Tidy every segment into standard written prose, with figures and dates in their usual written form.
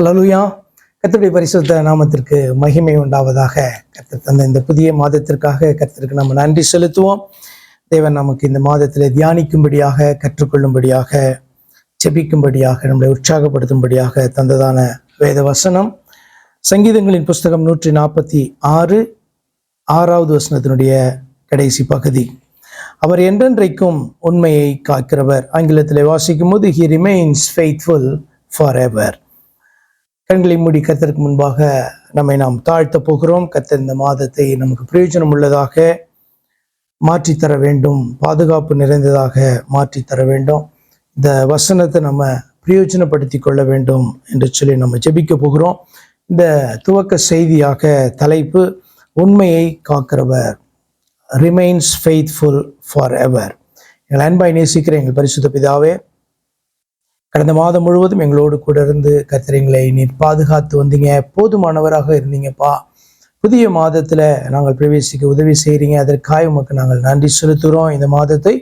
ஹல்லேலூயா. கர்த்தருடைய பரிசுத்த நாமத்திற்கு மகிமை உண்டாவதாக. கர்த்தர் தந்த இந்த புதிய மாதத்திற்காக கர்த்தருக்கு நம்ம நன்றி செலுத்துவோம். தேவன் நமக்கு இந்த மாதத்தில் தியானிக்கும்படியாக, கற்றுக்கொள்ளும்படியாக, செபிக்கும்படியாக, நம்மளை உற்சாகப்படுத்தும்படியாக தந்ததான வேத வசனம் சங்கீதங்களின் புஸ்தகம் 146 6வது வசனத்தினுடைய கடைசி பகுதி. அவர் என்றென்றைக்கும் உண்மையை காக்கிறவர். ஆங்கிலத்தில் வாசிக்கும் போது he remains faithful forever. கண்களை மூடி கர்த்தருக்கு முன்பாக நம்மை நாம் தாழ்த்த போகிறோம். கர்த்தர் இந்த மாதத்தை நமக்கு பிரயோஜனம் உள்ளதாக மாற்றித்தர வேண்டும், பாதுகாப்பு நிறைந்ததாக மாற்றித்தர வேண்டும். இந்த வசனத்தை நம்ம பிரயோஜனப்படுத்தி கொள்ள வேண்டும் என்று சொல்லி நம்ம ஜெபிக்க போகிறோம். இந்த துவக்க செய்தியாக தலைப்பு உண்மையை காக்கிறவர், ரிமைன்ஸ் ஃபெய்த்ஃபுல் ஃபார் எவர். எங்கள் அன்பாய் நேசிக்கிற எங்கள் பரிசுத்த பிதாவே, கடந்த மாதம் முழுவதும் எங்களோடு கூட இருந்து கர்த்தரை நீர் பாதுகாத்து வந்தீங்க, போதுமானவராக இருந்தீங்கப்பா. புதிய மாதத்தில் நாங்கள் பிரவேசிக்க உதவி செய்கிறீங்க, அதற்காக உமக்கு நாங்கள் நன்றி செலுத்துகிறோம். இந்த மாதத்தை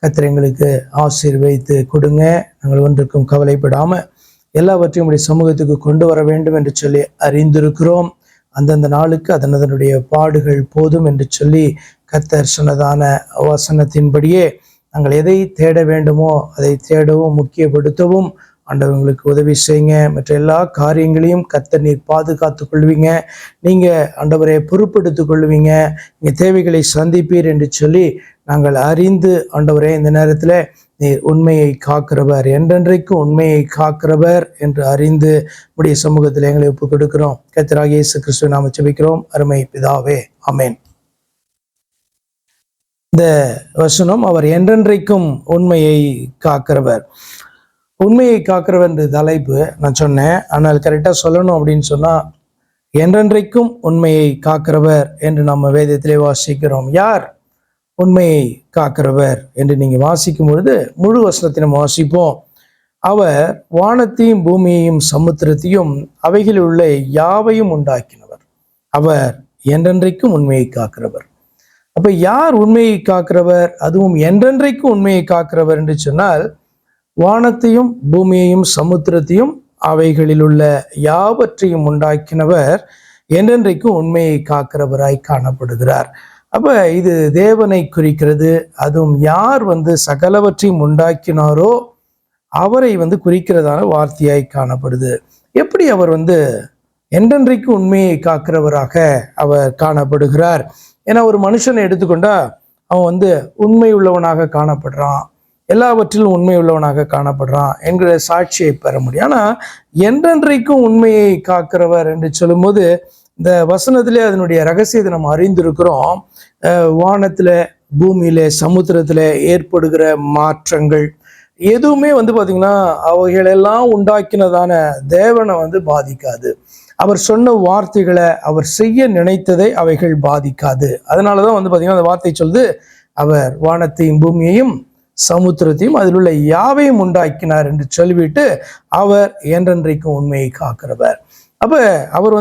கர்த்தர் எங்களுக்கு ஆசீர்வதித்து கொடுங்க. நாங்கள் ஒன்றுக்கும் கவலைப்படாமல் எல்லாவற்றையும் உடைய சமூகத்துக்கு கொண்டு வர வேண்டும் என்று சொல்லி அறிந்திருக்கிறோம். அந்தந்த நாளுக்கு அதனுடைய பாடுகள் போதும் என்று சொல்லி கர்த்தர் சொன்னதான வசனத்தின்படியே நாங்கள் எதை தேட வேண்டுமோ அதை தேடவும் முக்கியப்படுத்தவும் ஆண்டவங்களுக்கு உதவி செய்யுங்க. மற்ற எல்லா காரியங்களையும் கர்த்தர் நீர் பாதுகாத்து கொள்வீங்க. நீங்கள் ஆண்டவரை பொறுப்பெடுத்துக் கொள்வீங்க. நீங்கள் தேவைகளை சந்திப்பீர் என்று சொல்லி நாங்கள் அறிந்து ஆண்டவரே இந்த நேரத்தில் நீர் உண்மையை காக்கிறவர், என்றென்றைக்கும் உண்மையை காக்கிறவர் என்று அறிந்து உடைய சமூகத்தில் எங்களை ஒப்புக் கொடுக்கிறோம். கர்த்தராகிய இயேசு கிறிஸ்துவை நாம ஜெபிக்கிறோம். அருமை பிதாவே, ஆமென். இந்த வசனம் அவர் என்றென்றைக்கும் உண்மையை காக்கிறவர். உண்மையை காக்கிறவர் என்ற தலைப்பு நான் சொன்னேன். ஆனால் கரெக்டாக சொல்லணும் அப்படின்னு சொன்னால் என்றென்றைக்கும் உண்மையை காக்கிறவர் என்று நம்ம வேதத்திலே வாசிக்கிறோம். யார் உண்மையை காக்கிறவர் என்று நீங்கள் வாசிக்கும் பொழுது முழு வசனத்தை நம்ம வாசிப்போம். அவர் வானத்தையும் பூமியையும் சமுத்திரத்தையும் அவைகளில் உள்ள யாவையும் உண்டாக்கினவர். அவர் என்றென்றைக்கும் உண்மையை காக்கிறவர். அப்ப யார் உண்மையை காக்கிறவர், அதுவும் என்றென்றைக்கும் உண்மையை காக்கிறவர் என்று சொன்னால் வானத்தையும் பூமியையும் சமுத்திரத்தையும் அவைகளில் உள்ள யாவற்றையும் உண்டாக்கினவர் என்றென்றைக்கும் உண்மையை காக்கிறவராய் காணப்படுகிறார். அப்ப இது தேவனை குறிக்கிறது. அதுவும் யார் சகலவற்றையும் உண்டாக்கினாரோ அவரை குறிக்கிறதான வார்த்தையாய் காணப்படுது. எப்படி அவர் என்றென்றைக்கும் உண்மையை காக்கிறவராக அவர் காணப்படுகிறார்? ஏன்னா ஒரு மனுஷனை எடுத்துக்கொண்டா அவன் உண்மை உள்ளவனாக காணப்படுறான், எல்லாவற்றிலும் உண்மை உள்ளவனாக காணப்படுறான் என்கிற சாட்சியை பெற முடியும். ஆனால் என்றென்றைக்கும் உண்மையை காக்கிறவர் என்று சொல்லும்போது இந்த வசனத்திலே அதனுடைய ரகசியத்தை நம்ம அறிந்திருக்கிறோம். வானத்தில் பூமியில சமுத்திரத்தில் ஏற்படுகிற மாற்றங்கள் எதுவுமே பார்த்தீங்கன்னா அவைகளெல்லாம் உண்டாக்கினதான தேவனை பாதிக்காது. அவர் சொன்ன வார்த்தைகளை, அவர் செய்ய நினைத்ததை அவைகள் பாதிக்காது. அதனாலதான் பார்த்தீங்கன்னா அந்த வார்த்தை சொல்லுது, அவர் வானத்தையும் பூமியையும் சமுத்திரத்தையும் அதில் உள்ள யாவையும் உண்டாக்கினார் என்று சொல்லிவிட்டு அவர் என்றென்றைக்கும் உண்மையை காக்கிறவர். அப்ப அவர்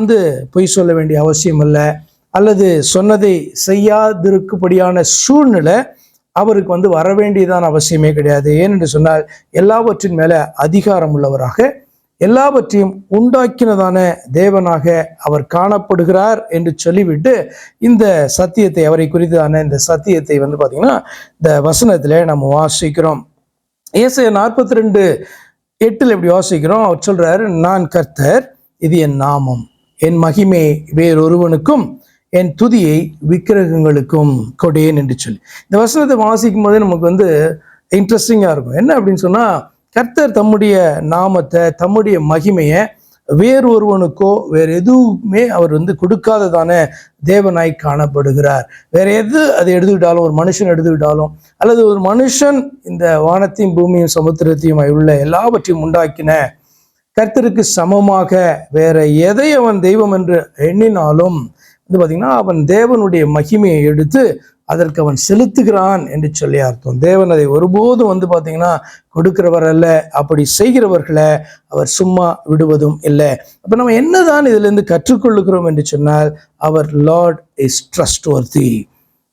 பொய் சொல்ல வேண்டிய அவசியம் இல்லை, அல்லது சொன்னதை செய்யாதிருக்கும்படியான சூழ்நிலை அவருக்கு வர வேண்டியதான அவசியமே கிடையாது. ஏனென்று சொன்னால் எல்லாவற்றின் மேல அதிகாரம் உள்ளவராக, எல்லாவற்றையும் உண்டாக்கினதான தேவனாக அவர் காணப்படுகிறார் என்று சொல்லிவிட்டு இந்த சத்தியத்தை, அவரை குறித்தான இந்த சத்தியத்தை பார்த்தீங்கன்னா இந்த வசனத்துல நம்ம வாசிக்கிறோம். ஏசாயா 42:8 எப்படி வாசிக்கிறோம்? அவர் சொல்றாரு, நான் கர்த்தர், இது என் நாமம், என் மகிமை வேறொருவனுக்கும் என் துதியை விக்கிரகங்களுக்கும் கொடேன் என்று சொல்லி இந்த வசனத்தை வாசிக்கும் போதே நமக்கு இன்ட்ரெஸ்டிங்கா இருக்கும். என்ன அப்படின்னு சொன்னா, கர்த்தர் தம்முடைய நாமத்தை, தம்முடைய மகிமையை வேறு ஒருவனுக்கோ வேற எதுவுமே அவர் கொடுக்காததான தேவனாய் காணப்படுகிறார். வேற எது அதை எடுத்துக்கிட்டாலும், ஒரு மனுஷன் எடுத்துக்கிட்டாலும், அல்லது ஒரு மனுஷன் இந்த வானத்தையும் பூமியும் சமுத்திரத்தையும் உள்ள எல்லாவற்றையும் உண்டாக்கின கர்த்தருக்கு சமமாக வேற எதை அவன் தெய்வம் என்று எண்ணினாலும் பார்த்தீங்கன்னா அவன் தேவனுடைய மகிமையை எடுத்து அதற்கு அவன் செலுத்துகிறான் என்று சொல்லி அர்த்தம். தேவன் அதை ஒருபோதும் பார்த்தீங்கன்னா கொடுக்கிறவர் அல்ல, அப்படி செய்கிறவர்களை அவர் சும்மா விடுவதும் இல்லை. அப்ப நம்ம என்னதான் இதுல இருந்து கற்றுக்கொள்ளுகிறோம் என்று சொன்னால், அவர் லார்ட் இஸ் ட்ரஸ்ட்வர்தி.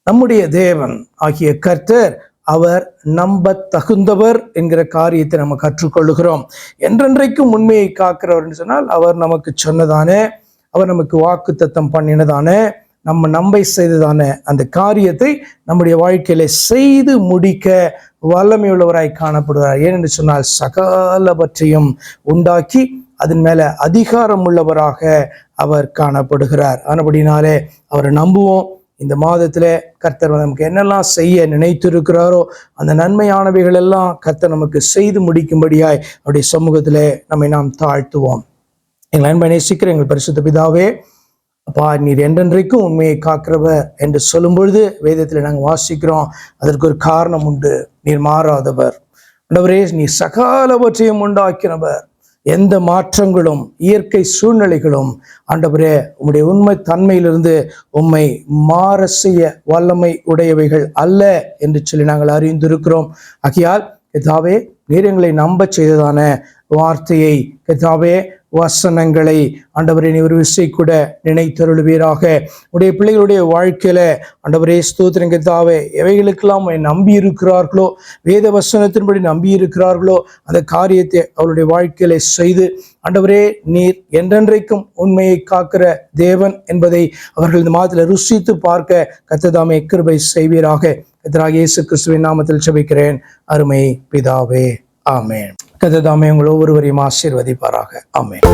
நம்முடைய தேவன் ஆகிய கர்த்தர் அவர் நம்ப தகுந்தவர் என்கிற காரியத்தை நம்ம கற்றுக்கொள்ளுகிறோம். என்றென்றைக்கும் உண்மையை காக்கிறவர் சொன்னால் அவர் நமக்கு சொன்னதானே, அவர் நமக்கு வாக்குத்தத்தம் பண்ணினதானே, நம்ம நம்பை செய்ததான அந்த காரியத்தை நம்முடைய வாழ்க்கையில செய்து முடிக்க வல்லமை உள்ளவராய் காணப்படுகிறார். ஏனென்று சொன்னால் சகலவற்றையும் உண்டாக்கி அதன் மேல அதிகாரம் உள்ளவராக அவர் காணப்படுகிறார். ஆனபடினாலே அவரை நம்புவோம். இந்த மாதத்துல கர்த்தர் நமக்கு என்னெல்லாம் செய்ய நினைத்திருக்கிறாரோ அந்த நன்மையானவைகள் எல்லாம் கர்த்தர் நமக்கு செய்து முடிக்கும்படியாய் அவருடைய சமூகத்துல நம்மை நாம் தாழ்த்துவோம். எங்கள் அன்பை நேசிக்கிற எங்கள் பரிசுத்த பிதாவே, அப்பா, நீர் என்றென்றைக்கும் உண்மையை காக்கிறவர் என்று சொல்லும் பொழுது வேதத்தில் நாங்கள் வாசிக்கிறோம். அதற்கு ஒரு காரணம் உண்டு. நீர் மாறாதவர். ஆண்டவரே, நீர் சகலவற்றையும் உண்டாக்கினவர். எந்த மாற்றங்களும் இயற்கை சூழ்நிலைகளும் ஆண்டவரே உம்முடைய உண்மை தன்மையிலிருந்து உம்மை மாற செய்ய வல்லமை உடையவைகள் அல்ல என்று சொல்லி நாங்கள் அறிந்திருக்கிறோம். ஆகையால் கர்த்தாவே, நீர் எங்களை நம்ப செய்ததான வார்த்தையை, கர்த்தாவே, வசனங்களை ஆண்டவரே நீ ஒரு விசை கூட நினைத்தருளுவீராக. உடைய பிள்ளைகளுடைய வாழ்க்கையில ஆண்டவரே ஸ்தோத்திரம் கர்த்தாவே, எவைகளுக்கெல்லாம் நம்பி இருக்கிறார்களோ, வேத வசனத்தின்படி நம்பி இருக்கிறார்களோ அந்த காரியத்தை அவருடைய வாழ்க்கையில செய்து ஆண்டவரே நீர் என்றென்றைக்கும் உண்மையை காக்கிற தேவன் என்பதை அவர்கள் இந்த மாதத்தில் ருசித்து பார்க்க கர்த்ததாமே கிருபை செய்வீராக. கர்த்தராகிய இயேசு கிறிஸ்துவின் நாமத்தில் ஜெபிக்கிறேன் அருமை பிதாவே, ஆமென். கர்த்ததாமே உங்கள் ஒவ்வொருவரையும் ஆசீர்வதிப்பாராக. ஆமென்.